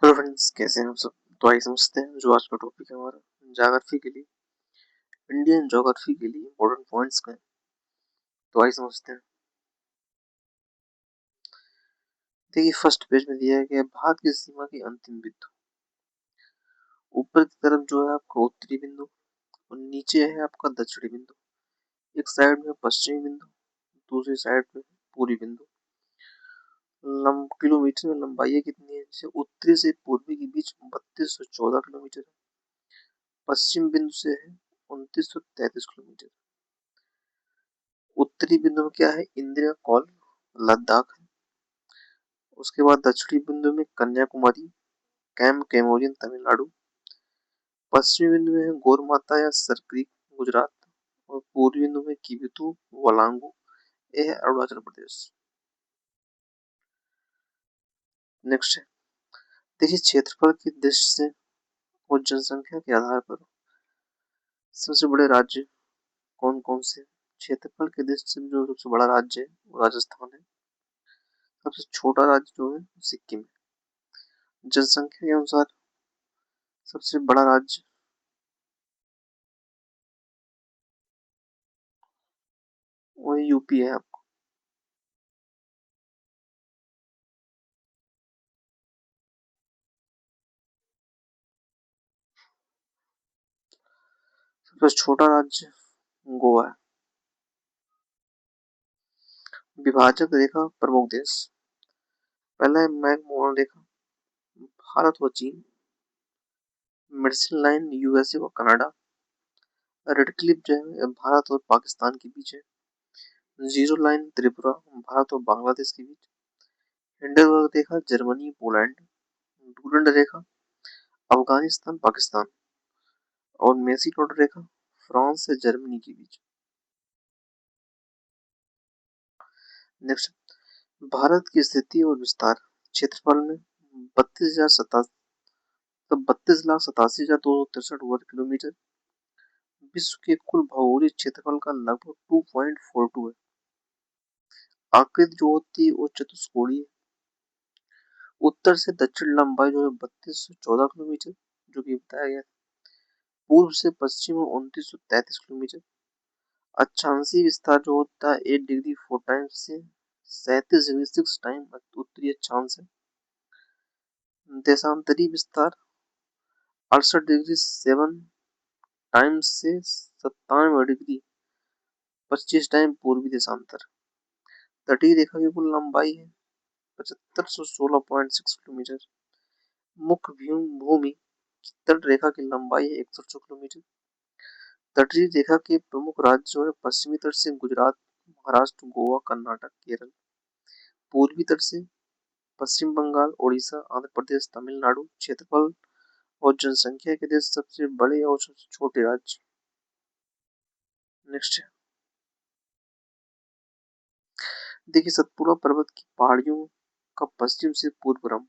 Hello friends, कैसे हैं आप सब। तो आइए समझते हैं जो आज का टॉपिक है हमारा ज्योग्राफी के लिए, इंडियन ज्योग्राफी के लिए इंपॉर्टेंट पॉइंट्स का है। तो आइए समझते हैं। देखिए, फर्स्ट पेज में दिया गया है भारत की सीमा की अंतिम बिंदु। ऊपर की तरफ जो है आपका उत्तरी बिंदु और नीचे है आपका दक्षिणी बिंदु। एक साइड में पश्चिमी बिंदु, दूसरी साइड में पूर्वी बिंदु। किलोमीटर में लंबाई है कितनी है, जैसे उत्तरी से पूर्वी के बीच 3214 किलोमीटर है। पश्चिम बिंदु से है 2933 किलोमीटर। उत्तरी बिंदु में क्या है, इंदिरा कॉल लद्दाख है। उसके बाद दक्षिणी बिंदु में कन्याकुमारी, कैम कैमोरियन तमिलनाडु। पश्चिमी बिंदु में है गोरमाता या सरक्रीक गुजरात। और पूर्वी बिंदु में किबिथु वलांगू, ये है अरुणाचल प्रदेश। नेक्स्ट है, देखिए क्षेत्रफल की दृष्टि से और जनसंख्या के आधार पर सबसे बड़े राज्य कौन कौन से। क्षेत्रफल की दृष्टि से जो सबसे बड़ा राज्य है वो राजस्थान है। सबसे छोटा राज्य जो है सिक्किम है। जनसंख्या के अनुसार सबसे बड़ा राज्य वो यूपी है। सबसे छोटा राज्य गोवा है। विभाजक रेखा प्रमुख देश, पहला है मैकमोहन रेखा, भारत व चीन। मिडसिल लाइन यूएसए व कनाडा। रेड क्लिफ जो है भारत और पाकिस्तान के बीच है। जीरो लाइन त्रिपुरा, भारत और बांग्लादेश के बीच। हिंडनबर्ग रेखा जर्मनी पोलैंड। डूरंड रेखा अफगानिस्तान पाकिस्तान। और मेसीडोर रेखा फ्रांस से जर्मनी के बीच। नेक्स्ट, भारत की स्थिति और विस्तार। क्षेत्रफल में 32,87,वर्ग किलोमीटर। विश्व के कुल भौगोलिक क्षेत्रफल का लगभग 2.42 है। आकृति जो होती है वो चतुष्कोणीय है। उत्तर से दक्षिण लंबाई जो है 3214 किलोमीटर, जो कि बताया गया। पूर्व से पश्चिम 2933 किलोमीटर। अक्षांशीय विस्तार जो होता है 8 डिग्री 4 टाइम से 37 डिग्री 6 टाइम उत्तरी अक्षांश है। देशांतरी विस्तार 68 डिग्री 7 टाइम से 97 डिग्री 25 टाइम पूर्वी देशांतर। तटीय रेखा की कुल लंबाई है 7516.6 किलोमीटर। मुख्य भूमि तट रेखा की लंबाई है 106 किलोमीटर। तटीय रेखा के प्रमुख राज्य जो है पश्चिमी तट से गुजरात, महाराष्ट्र, गोवा, कर्नाटक, केरल। पूर्वी तट से पश्चिम बंगाल, ओडिशा, आंध्र प्रदेश, तमिलनाडु। क्षेत्रफल और जनसंख्या के देश सबसे बड़े और सबसे छोटे राज्य। नेक्स्ट है, देखिए सतपुड़ा पर्वत की पहाड़ियों का पश्चिम से पूर्व क्रम।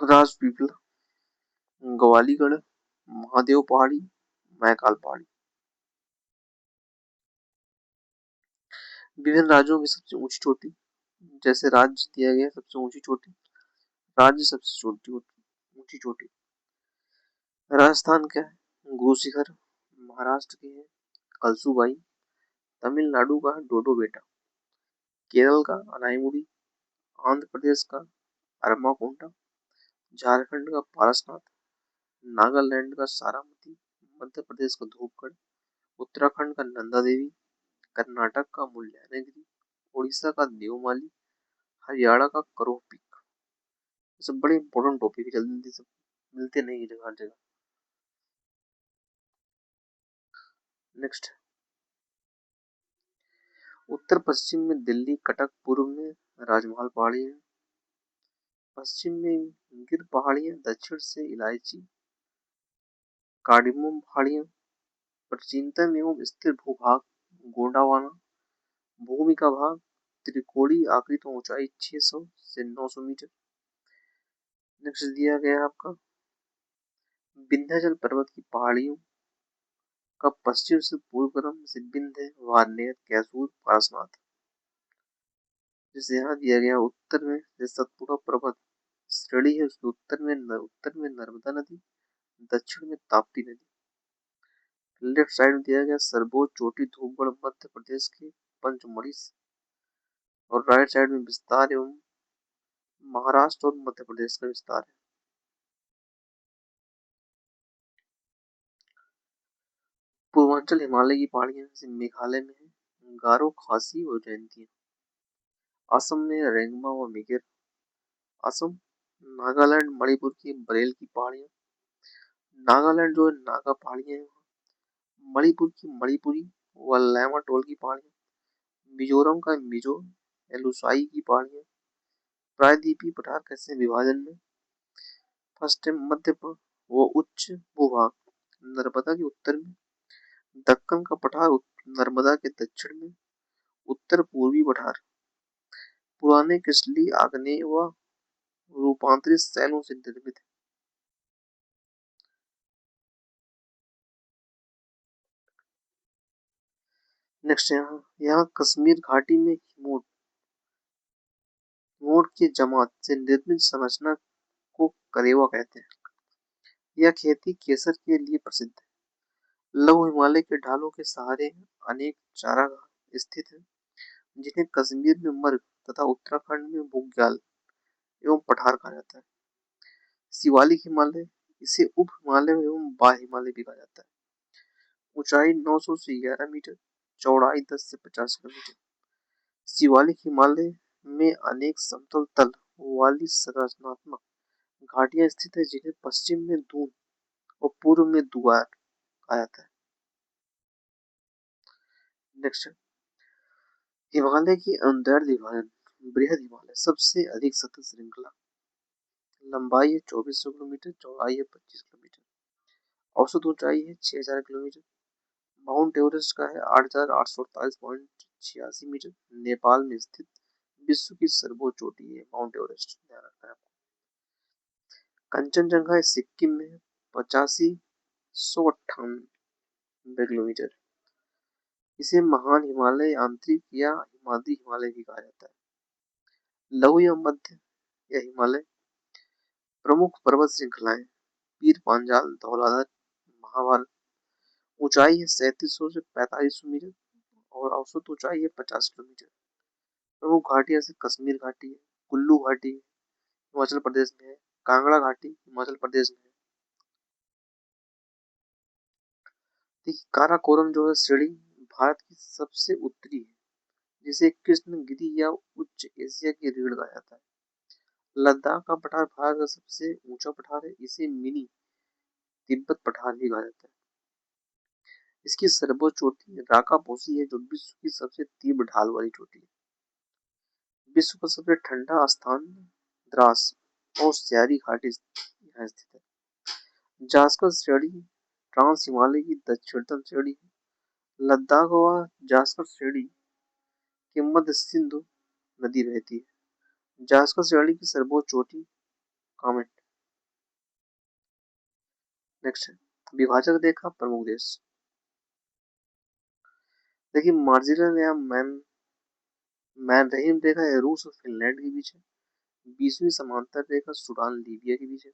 राजपीपला, ग्वालीगढ़, महादेव पहाड़ी, महाकाल पहाड़ी। विभिन्न राज्यों की सबसे ऊंची चोटी, जैसे राज्य दिया गया सबसे ऊंची चोटी, राज्य सबसे छोटी ऊंची चोटी। राजस्थान क्या है, गुरु शिखर। महाराष्ट्र की है कलसूबाई। तमिलनाडु का डोडो बेटा। केरल का अनाईमुड़ी। आंध्र प्रदेश का अरमाकोंडा। झारखंड का पारसनाथ। नागालैंड का सारामती। मध्य प्रदेश का धूपगढ़। उत्तराखंड का नंदा देवी। कर्नाटक का मुल्यानगिरी। उड़ीसा का देवमाली। हरियाणा का करोह पीक। सब बड़े इंपॉर्टेंट टॉपिक है, जल्दी सब मिलते नहीं है जगह जगह। नेक्स्ट, उत्तर पश्चिम में दिल्ली कटक, पूर्व में राजमहल पहाड़ी है। पश्चिम में गिर पहाड़ियां, दक्षिण से इलायची कार्डिमम पहाड़ियां। प्राचीनतम एवं स्थिर भूभाग गोंडावाना। भूमि का भाग त्रिकोणीय आकृति, ऊंचाई 600 से 900 मीटर। नेक्स्ट दिया गया आपका विंध्याचल पर्वत की पहाड़ियों का पश्चिम से पूर्व क्रम से विंध्य, वारनेर, कैसूर, पारसनाथ। जैसे यहाँ दिया गया उत्तर में सतपुड़ा पर्वत श्रेणी है, उसके उत्तर में नर्मदा नदी, दक्षिण में ताप्ती नदी। लेफ्ट साइड में दिया गया सर्वोच्च चोटी धूपगढ़ मध्य प्रदेश के पंचमढ़ी से, और राइट साइड में विस्तार एवं महाराष्ट्र और मध्य प्रदेश का विस्तार है। पूर्वांचल हिमालय की पहाड़ियां जैसे मेघालय में है गारो, खासी और जयंतिया। असम में रेंगमा व मिगिर। असम, नागालैंड, मणिपुर की बरेल की पहाड़ियां। नागालैंड जो है नागा पहाड़ियां हैं। मणिपुर की मणिपुरी व लैमाटोल की पहाड़ियां। मिजोरम का मिजो एलुसाई की पहाड़ियां। प्रायद्वीपीय पठार कैसे हैं विभाजन में? फर्स्ट है मध्य वो उच्च भूभाग नर्मदा के उत्तर में, दक्कन का पठार नर्मदा के दक्षिण में, उत्तर पूर्वी पठार पुराने क्रिस्टलीय आग्नेय व रूपांतरित शैलों से निर्मित है। नेक्स्ट यहाँ कश्मीर घाटी में हिमोट की जमात से निर्मित संरचना को करेवा कहते हैं। यह खेती केसर के लिए प्रसिद्ध है। लघु हिमालय के ढालों के सहारे अनेक चारागाह स्थित हैं, जिन्हें कश्मीर में मर्ग तथा उत्तराखंड में बुग्याल एवं पठार कहा जाता है। शिवालिक हिमालय, इसे उप हिमालय एवं बाह्य हिमालय भी कहा जाता है। ऊंचाई 900 से 11 मीटर, चौड़ाई 10 से 50 किलोमीटर। शिवालिक हिमालय में अनेक समतल तल वाली संरचनात्मक घाटियां स्थित है, जिन्हें पश्चिम में दून और पूर्व में दुआर कहा जाता है। नेक्स्ट, हिमालय की अनुदैर्ध्य विभाजन। बृहद हिमालय सबसे अधिक सतत श्रृंखला, लंबाई है 2400 किलोमीटर, चौड़ाई है 25 किलोमीटर, औसत ऊंचाई है 6000 किलोमीटर। माउंट एवरेस्ट का है 8848.86 मीटर, नेपाल में स्थित विश्व की सर्वोच्च चोटी है माउंट एवरेस्ट, ध्यान रखना है आपको। कंचनजंगा सिक्किम में 8598 किलोमीटर, इसे महान हिमालय, आंतरिक या हिमाद्री हिमालय भी कहा जाता है। लघु या मध्य या हिमालय प्रमुख पर्वत श्रृंखलाएं पीर पांजाल, धौलाधर, महाभारत। ऊंचाई है 3700 से 4500 मीटर और औसत ऊंचाई है 50 किलोमीटर। प्रमुख घाटियां से कश्मीर घाटी है, कुल्लू घाटी हिमाचल प्रदेश में है, कांगड़ा घाटी हिमाचल प्रदेश में है। देखिए काराकोरम जो है श्रेणी भारत की सबसे उत्तरी है, जिसे कृष्णगिरी या उच्च एशिया की रीढ़ कहा जाता है। लद्दाख का पठार भारत का सबसे ऊंचा पठार है, इसे मिनी तिब्बत पठार भी कहा जाता है। इसकी सर्वोच्च चोटी राका पोसी है, जो विश्व की सबसे तीव्र ढाल वाली चोटी है। विश्व का सबसे ठंडा स्थान द्रास और स्यारी घाटी यहाँ स्थित है। जास्कर श्रेणी ट्रांस हिमालय की दक्षिणतम श्रेणी है। लद्दाख व जास्कर श्रेणी के मध्य सिंधु नदी बहती है। जास्कर श्रेणी की सर्वोच्च चोटी कामेट। नेक्स्ट है विभाजक रेखा प्रमुख देश। देखिए मार्जिनल या मैनरहीन रेखा रूस और फिनलैंड के बीच है। 20वीं समांतर रेखा सूडान लीबिया के बीच है।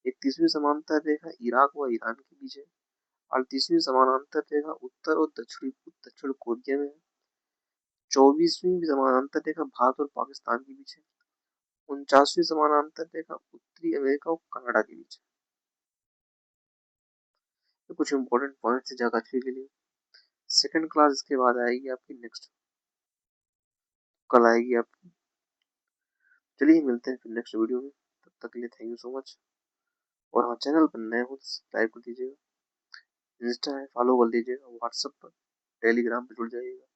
31वीं समांतर रेखा इराक व ईरान के बीच है। 38वीं समानांतर रेखा उत्तर और दक्षिण कोरिया में है। 24वीं समानांतर रेखा भारत और पाकिस्तान के बीच है। 49वीं समानांतर रेखा उत्तरी अमेरिका और कनाडा के बीच है। तो कुछ इंपॉर्टेंट पॉइंट्स ज्योग्राफी के लिए। सेकंड क्लास इसके बाद आएगी आपकी, नेक्स्ट कल आएगी आपकी। चलिए मिलते हैं फिर नेक्स्ट वीडियो में, तब तक के लिए थैंक यू सो मच। और हाँ चैनल पर नए हो तो सब्सक्राइब कर दीजिएगा, इंस्टा है फॉलो कर लीजिएगा, व्हाट्सएप पर टेलीग्राम पर जुड़ जाइएगा।